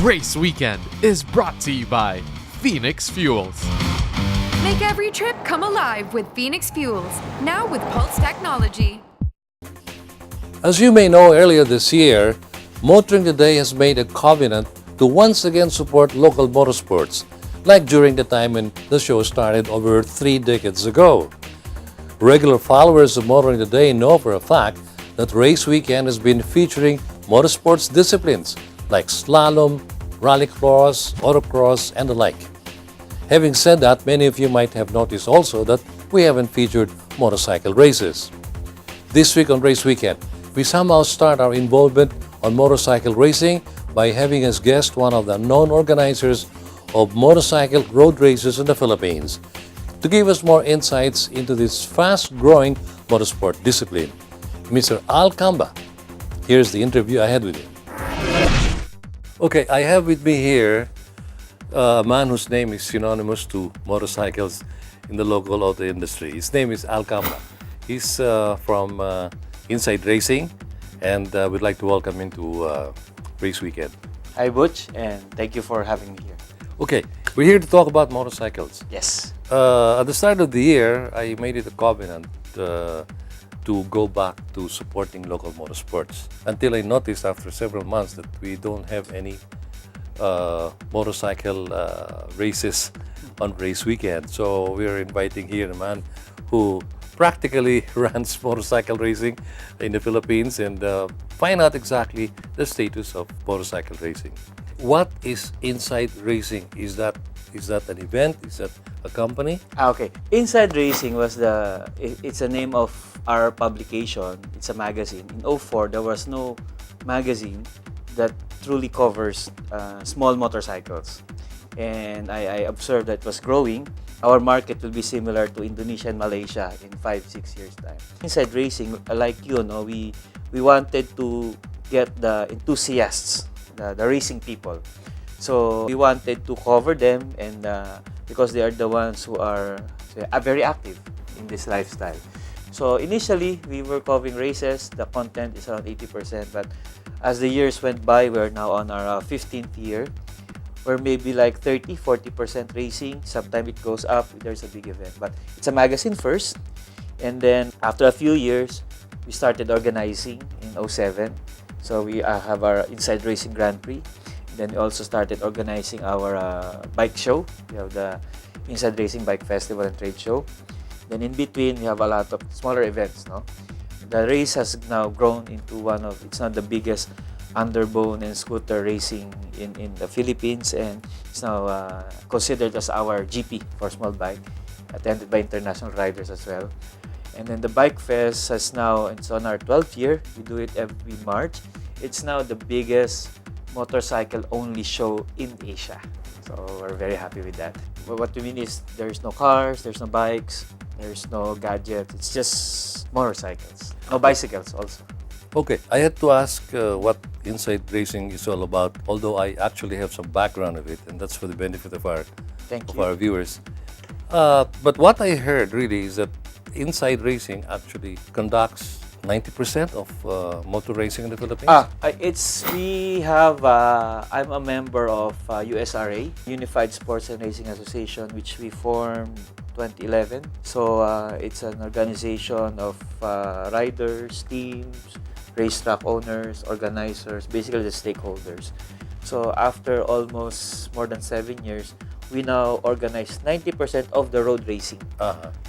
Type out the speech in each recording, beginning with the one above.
Race Weekend is brought to you by Phoenix Fuels. Make every trip come alive with Phoenix Fuels, now with Pulse technology. As you may know, earlier this year, Motoring Today has made a covenant to once again support local motorsports, like during the time when the show started over 3 decades ago. Regular followers of Motoring Today know for a fact that Race Weekend has been featuring motorsports disciplines like slalom, rallycross, autocross, and the like. Having said that, many of you might have noticed also that we haven't featured motorcycle races. This week on Race Weekend, we somehow start our involvement on motorcycle racing by having as guest one of the known organizers of motorcycle road races in the Philippines to give us more insights into this fast-growing motorsport discipline. Mr. Camba. Here's the interview I had with him. Okay, I have with me here a man whose name is synonymous to motorcycles in the local auto industry. His name is Camba. He's from Inside Racing, and we'd like to welcome him to Race Weekend. Hi, Butch, and thank you for having me here. Okay, we're here to talk about motorcycles. Yes. At the start of the year, I made it a covenant to go back to supporting local motorsports until I noticed after several months that we don't have any motorcycle races on Race Weekend. So we're inviting here a man who practically runs motorcycle racing in the Philippines and find out exactly the status of motorcycle racing. What is Inside Racing? Is that an event? Is that a company? Okay. Inside Racing was it's a name of our publication. It's a magazine. In '04, there was no magazine that truly covers small motorcycles. And I observed that it was growing. Our market will be similar to Indonesia and Malaysia in 5-6 years' time. Inside Racing, like you know, we wanted to get the enthusiasts, the racing people. So we wanted to cover them, and because they are the ones who are very active in this lifestyle. So initially, we were covering races. The content is around 80%, but as the years went by, we're now on our 15th year, where maybe like 30-40% racing. Sometimes it goes up, there's a big event. But it's a magazine first, and then after a few years, we started organizing in '07. So we have our Inside Racing Grand Prix. Then we also started organizing our bike show. We have the Inside Racing Bike Festival and Trade Show. Then in between, we have a lot of smaller events. No, the race has now grown into it's not the biggest underbone and scooter racing in the Philippines, and it's now considered as our GP for small bike, attended by international riders as well. And then the Bike Fest it's on our 12th year. We do it every March. It's now the biggest motorcycle-only show in Asia. So we're very happy with that. But what we mean is there's no cars, there's no bikes, there's no gadgets. It's just motorcycles. No bicycles also. Okay, I had to ask what Inside Racing is all about, although I actually have some background of it, and that's for the benefit of our viewers. But what I heard really is that Inside Racing actually conducts 90% of motor racing in the Philippines? I'm a member of USRA, Unified Sports and Racing Association, which we formed 2011. So it's an organization of riders, teams, racetrack owners, organizers, basically the stakeholders. So after almost more than 7 years, we now organize 90% of the road racing.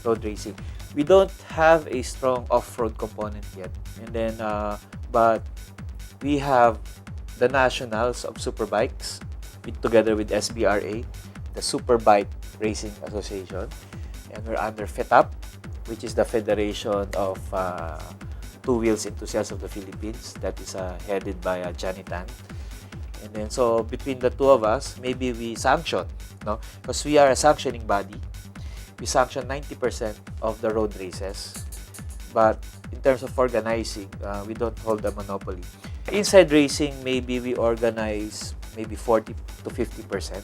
Road racing. We don't have a strong off-road component yet. And then, but we have the nationals of superbikes together with SBRA, the Superbike Racing Association. And we're under FETAP, which is the Federation of Two Wheels Enthusiasts of the Philippines. That is headed by Johnny Tan. And then, so between the two of us, maybe we sanction, no? Because we are a sanctioning body. We sanction 90% of the road races. But in terms of organizing, we don't hold a monopoly. Inside Racing, maybe we organize maybe 40 to 50%.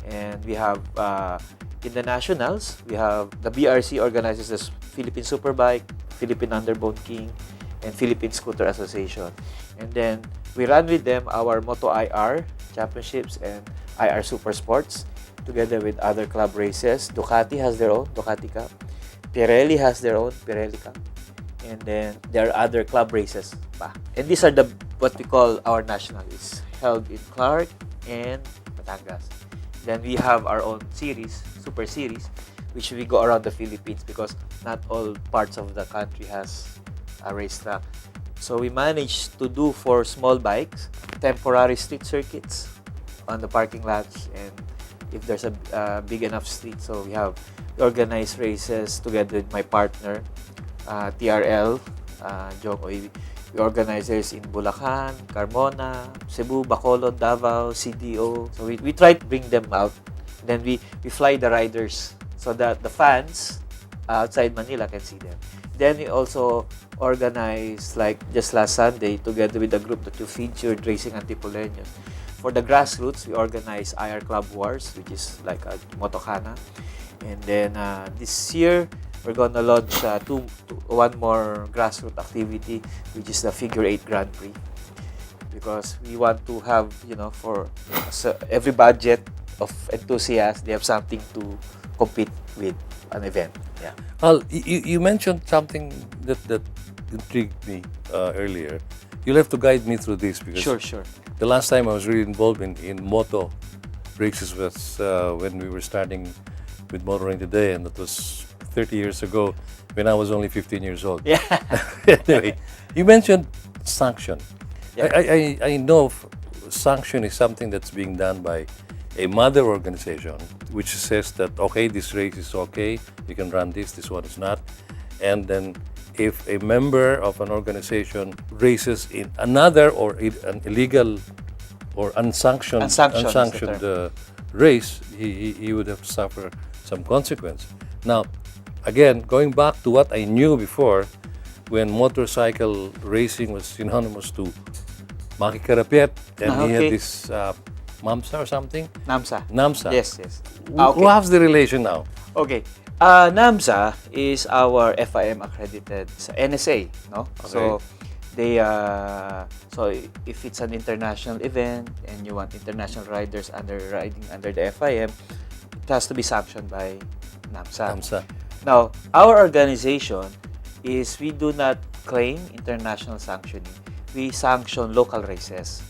And we have, in the nationals, we have the BRC organizes the Philippine Superbike, Philippine Underbone King, and Philippine Scooter Association. And then We run with them our Moto IR championships and IR Super Sports together with other club races. Ducati has their own Ducati Cup. Pirelli has their own Pirelli Cup. And then there are other club races pa. And these are the what we call our nationals, held in Clark and Batangas. Then we have our own series, Super Series, which we go around the Philippines because not all parts of the country has a racetrack. So we managed to do for small bikes, temporary street circuits on the parking lots, and if there's a big enough street, so we organized races together with my partner, TRL, Jong Oy. We organize races in Bulacan, Carmona, Cebu, Bacolod, Davao, CDO. So we try to bring them out. Then we fly the riders so that the fans outside Manila can see them. Then we also organize, like just last Sunday, together with the group that you featured, Racing Antipoleños. For the grassroots, we organize IR Club Wars, which is like a Motocana. And then this year, we're gonna launch one more grassroots activity, which is the Figure 8 Grand Prix. Because we want to have, for every budget of enthusiasts, they have something to compete with an event. Yeah. Well, you mentioned something that intrigued me earlier. You'll have to guide me through this because Sure. the last time I was really involved in moto races was when we were starting with Motoring Today, and that was 30 years ago when I was only 15 years old. Yeah. Anyway, you mentioned sanction. Yeah. I know sanction is something that's being done by a mother organization which says that, okay, this race is okay, you can run this one is not. And then if a member of an organization races in another or an illegal or unsanctioned race, he would have to suffer some consequence. Now, again, going back to what I knew before, when motorcycle racing was synonymous to makikarapiat, and he had this MAMSA or something? NAMSA. Yes. What's the relation now? Okay. NAMSA is our FIM accredited sa NSA, no? Okay. So they so if it's an international event and you want international riders riding under the FIM, it has to be sanctioned by NAMSA. Now, our organization is we do not claim international sanctioning. We sanction local races.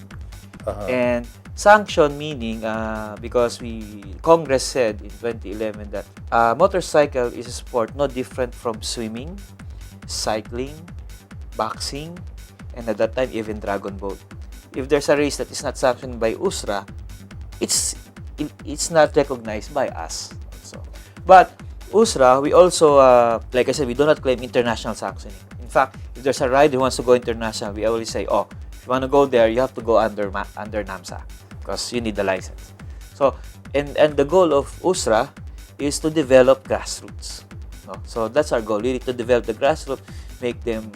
And sanction meaning because Congress said in 2011 that motorcycle is a sport no different from swimming, cycling, boxing, and at that time even dragon boat. If there's a race that is not sanctioned by USRA, it's not recognized by us. So, but USRA, we also, like I said, we do not claim international sanctioning. In fact, if there's a rider who wants to go international, we always say, oh, if you want to go there, you have to go under NAMSA because you need the license. So, and the goal of USRA is to develop grassroots. No? So that's our goal, really, to develop the grassroots, make them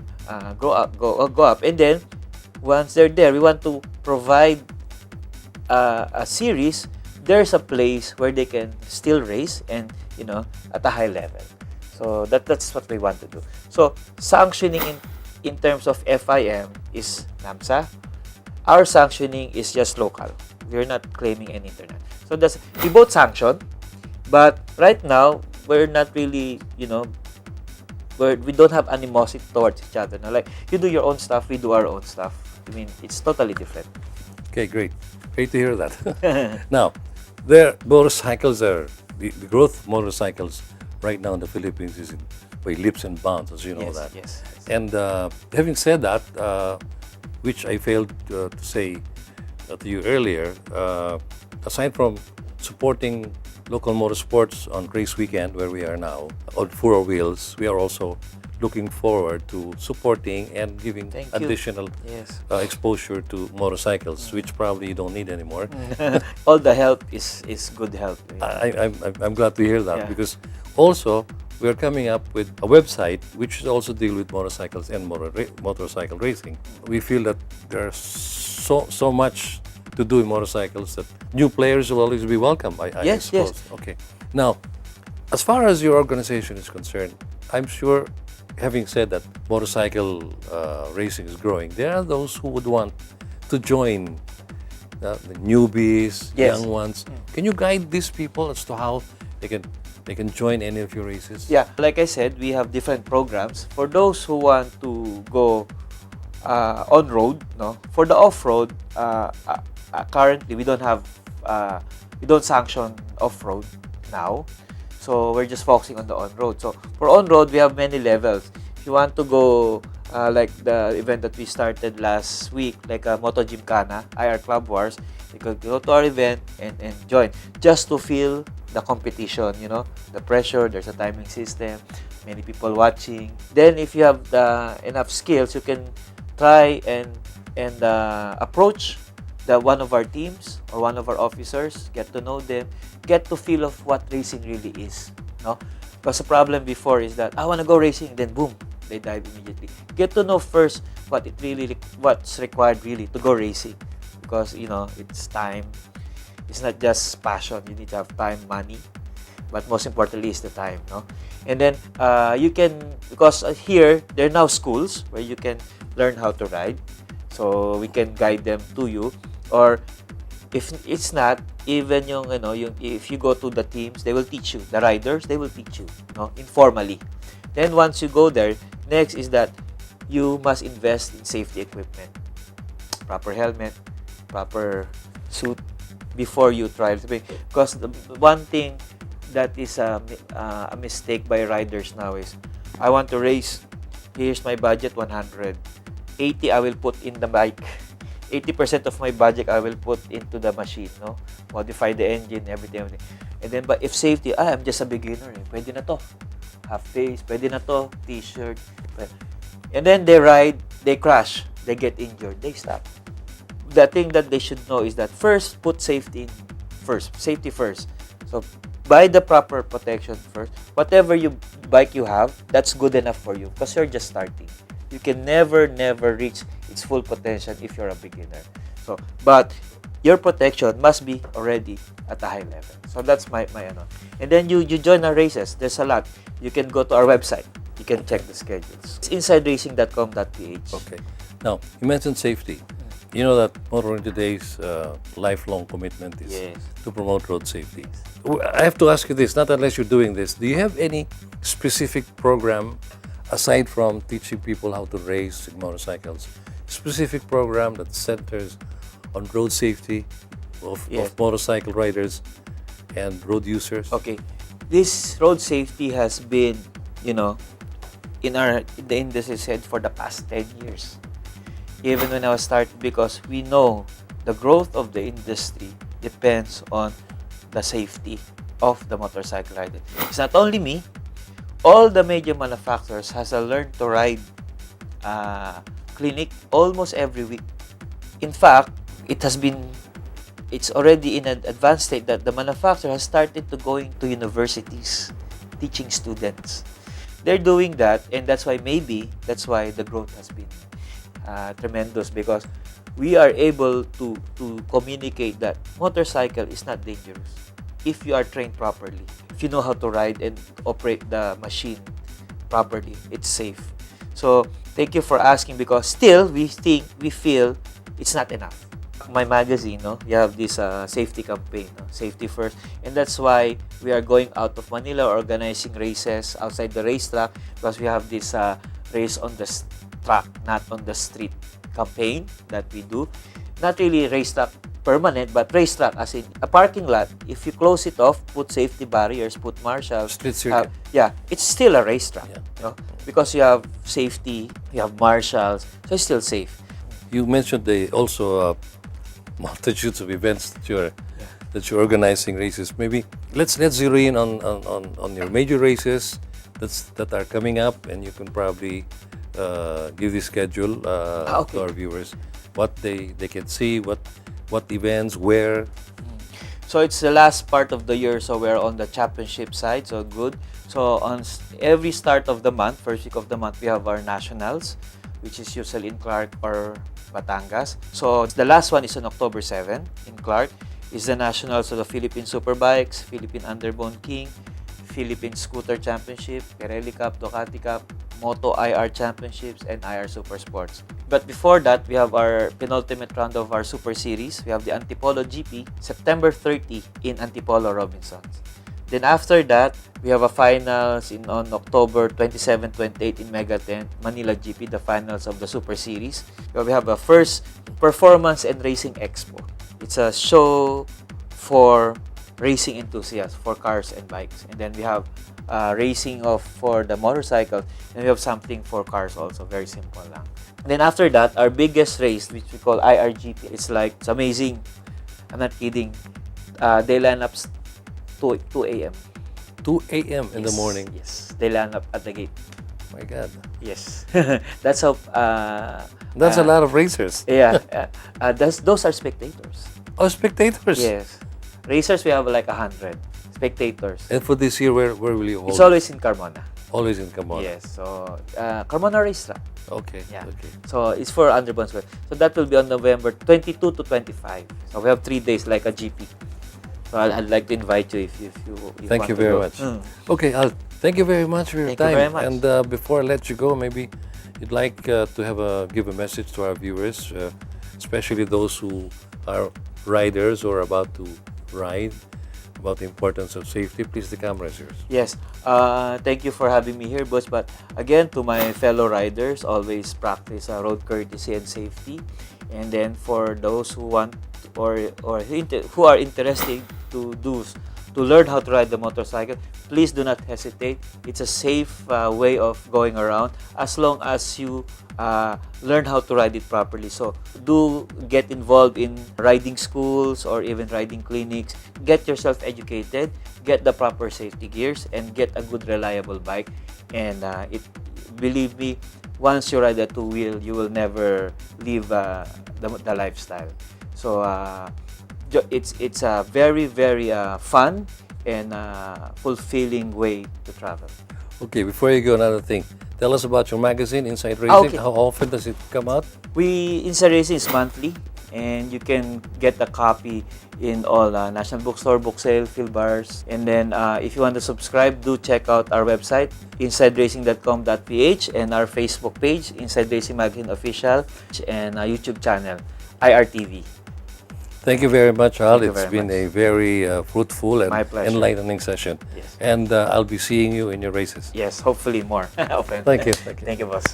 go up. And then, once they're there, we want to provide a series. There's a place where they can still race and, at a high level. So that's what we want to do. So sanctioning in terms of FIM is NAMSA. Our sanctioning is just local. We're not claiming any internet. So we both sanction, but right now we're not really, we don't have animosity towards each other. Now, like, you do your own stuff, we do our own stuff. I mean, it's totally different. Okay, great to hear that. Now, the growth of motorcycles right now in the Philippines is by leaps and bounds, as you know that. Yes. And having said that, which I failed to say to you earlier, aside from supporting local motorsports on race weekend, where we are now, on four wheels, we are also looking forward to supporting and giving additional exposure to motorcycles, which probably you don't need anymore. All the help is good help. I'm glad to hear that, because also we are coming up with a website which also deal with motorcycles and motorcycle racing. We feel that there's so much to do in motorcycles that new players will always be welcome, I suppose. Yes. Okay. Now, as far as your organization is concerned, I'm sure, having said that motorcycle racing is growing, there are those who would want to join the newbies, Yes. young ones. Can you guide these people as to how they can join any of your races? Yeah, like I said, we have different programs. For those who want to go on road, no. For the off road, currently we don't have we don't sanction off road now, so we're just focusing on the on road. So for on road, we have many levels. If you want to go like the event that we started last week, like Moto Gymkhana, IR Club Wars, you could go to our event and join just to feel the competition, you know, the pressure. There's a timing system, many people watching. Then if you have enough skills, you can try and approach one of our teams or one of our officers, get to know them, get to feel of what racing really is, no? Because the problem before is that I want to go racing, then boom, they dive immediately. Get to know first what's required really to go racing, because you know it's time. It's not just passion. You need to have time, money, but most importantly is the time, no? And then you can, because here there are now schools where you can learn how to ride, so we can guide them to you. Or if it's not, even if you go to the teams, they will teach you. The riders, they will teach you, no, informally. Then once you go there, next is that you must invest in safety equipment, proper helmet, proper suit before you try to be. Because the one thing that is a mistake by riders now is, I want to race, here's my budget, 100. 80 I will put in the bike. 80% of my budget I will put into the machine, no? Modify the engine, everything. And then, but if safety, I'm just a beginner, pwede na to. Half face, pwede na to. T-shirt. And then they ride, they crash, they get injured, they stop. The thing that they should know is that first, put safety first. Safety first. So, buy the proper protection first. Whatever bike you have, that's good enough for you because you're just starting. You can never reach its full potential if you're a beginner. So, but your protection must be already at a high level. So that's my ano. And then you join our races. There's a lot. You can go to our website. You can check the schedules. It's insideracing.com.ph. Okay. Now, you mentioned safety. You know that motoring today's lifelong commitment is Yes. to promote road safety. I have to ask you this, not unless you're doing this. Do you have any specific program, aside from teaching people how to race motorcycles, specific program that centers on road safety of motorcycle riders and road users? Okay. This road safety has been, in the industry's head for the past 10 years. Even when I was starting, because we know the growth of the industry depends on the safety of the motorcycle rider. It's not only me. All the major manufacturers has a learn to ride clinic almost every week. In fact, it's already in an advanced state that the manufacturer has started to going to universities, teaching students. They're doing that, and that's why the growth has been tremendous, because we are able to communicate that motorcycle is not dangerous if you are trained properly. If you know how to ride and operate the machine properly, it's safe. So thank you for asking, because still we feel it's not enough. My magazine, you have this safety campaign, safety first, and that's why we are going out of Manila, organizing races outside the racetrack, because we have this race on the track, not on the street campaign that we do. Not really racetrack permanent, but racetrack as in a parking lot. If you close it off, put safety barriers, put marshals, Street circuit. it's still a racetrack, because you have safety, you have marshals, so it's still safe. You mentioned also multitudes of events that you're organizing races. Maybe let's zero in on your major races that are coming up, and you can probably give the schedule to our viewers, what they can see, what events, where. So it's the last part of the year, so we're on the championship side, so good. So on every start of the month, first week of the month, we have our nationals, which is usually in Clark or Batangas. So the last one is on October 7 in Clark. Is the nationals of the Philippine Superbikes, Philippine Underbone King, Philippine Scooter Championship, Pirelli Cup, Ducati Cup, Moto IR Championships, and IR Super Sports. But before that, we have our penultimate round of our Super Series. We have the Antipolo GP, September 30 in Antipolo Robinsons. Then after that, we have a finals on October 27, 28 in Mega Tent, Manila GP, the finals of the Super Series. We have a first Performance and Racing Expo. It's a show for racing enthusiasts, for cars and bikes. And then we have racing for the motorcycle, and we have something for cars also, very simple lang. Then after that, our biggest race, which we call IRGP, it's amazing. I'm not kidding. They line up 2 a.m. 2 a.m. in the morning. Yes, they line up at the gate. My God. Yes, that's how. That's a lot of racers. Yeah, those are spectators. Oh, spectators. Yes, racers we have like 100. Spectators. And for this year, where will you hold? It's always in Carmona. Always in Camba. Yes, so Carmona Racetrack. Okay. Yeah. Okay. So it's for Underbond Square. So that will be on November 22 to 25. So we have 3 days like a GP. So I'd like to invite you if you Thank want you to very go. much. Okay, thank you very much for your Thank you time. very much. And before I let you go, maybe you'd like to give a message to our viewers, especially those who are riders or about to ride, about the importance of safety. Please, the camera is yours. Yes. Thank you for having me here, Butch. But again, to my fellow riders, always practice road courtesy and safety. And then for those who want who are interested to learn how to ride the motorcycle, please do not hesitate. It's a safe way of going around as long as you learn how to ride it properly. So do get involved in riding schools or even riding clinics. Get yourself educated, get the proper safety gears, and get a good reliable bike. And believe me, once you ride a two-wheel, you will never leave the lifestyle. So it's a very, very fun and fulfilling way to travel. Okay, before you go, another thing. Tell us about your magazine, Inside Racing. Okay. How often does it come out? Inside Racing is monthly, and you can get a copy in all National Bookstore, book sale, field bars. And then if you want to subscribe, do check out our website, insideracing.com.ph, and our Facebook page, Inside Racing Magazine Official, and YouTube channel, IRTV. Thank you very much, Al. Thank you It's very been much. a very fruitful and My pleasure. enlightening session. Yes. And I'll be seeing you in your races. Yes, hopefully more. Often. Thank you. Thank you. Thank you, boss.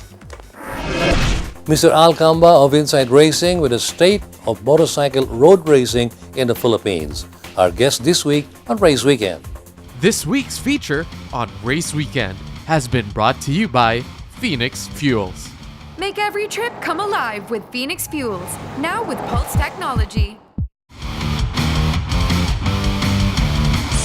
Mr. Al Camba of Inside Racing with the state of motorcycle road racing in the Philippines. Our guest this week on Race Weekend. This week's feature on Race Weekend has been brought to you by Phoenix Fuels. Make every trip come alive with Phoenix Fuels, now with Pulse technology.